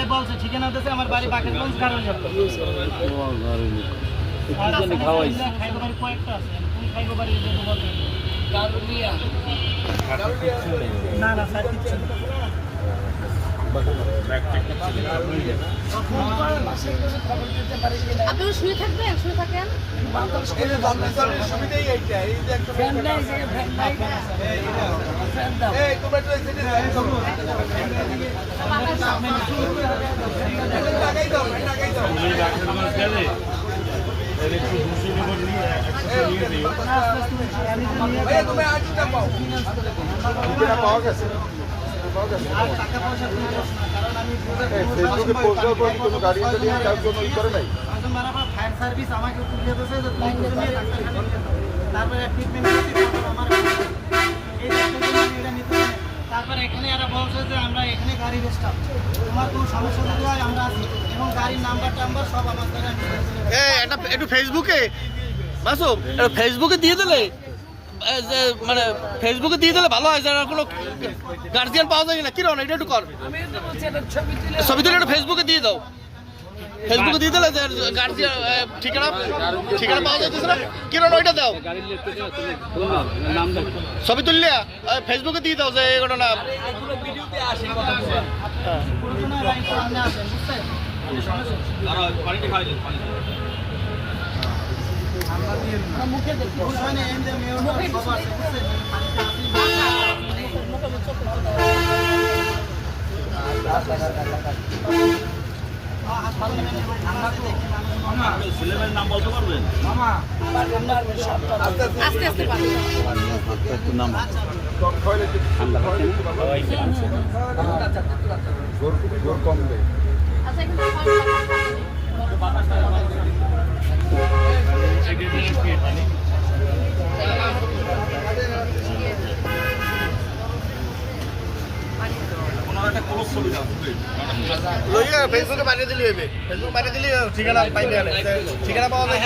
বলছে ঠিকানা দিয়েছে আমার বাড়ি বাকেরগঞ্জ কারণ কয়েকটা আছে খাইবো বাড়ি না না স্যার কিচ্ছু আপনারা শুয়ে থাকবেন শুয়ে থাকেন পাওয়া গেছে টাকা পয়সা কারণ আমি ফেসবুকে পোস্ট দেওয়ার পর কোনো গাড়ি তার জন্য ই করে নাই ফায়ার সার্ভিস আমাকে তুলে দিয়েছে যে তুমি নিয়ে তারপরে ট্রিটমেন্ট আমার তারপরে এখানে এরা বলছে যে আমরা এখানে গাড়ি স্টাফ তোমার কোনো সমস্যা যদি হয় আমরা আছি এবং গাড়ির নাম্বার টাম্বার সব আমার দ্বারা এটা একটু ফেসবুকে মাসুম ফেসবুকে দিয়ে দিলে মানে ফেসবুকে দিয়ে দিলে ভালো হয় যারা কোনো গার্জিয়ান পাওয়া যায় না কিরণ এটা একটু কর ছবি তুলে একটু ফেসবুকে দিয়ে দাও ফেসবুকে দিয়ে দিলে গার্জিয়ান ঠিকানা পাওয়া যাচ্ছে না কিরণ ওইটা দাও ছবি তুললে ফেসবুকে দিয়ে দাও যে এগুলো না মুখে দেখতে ছেলেমেয়ের নাম বলতে পারবেন? আস্তে আস্তে ফেসবুকে বানিয়ে দিলি হইবে ফেসবুক বানিয়ে দিলি ঠিকানা পাইবে ঠিকানা পাওয়া যায়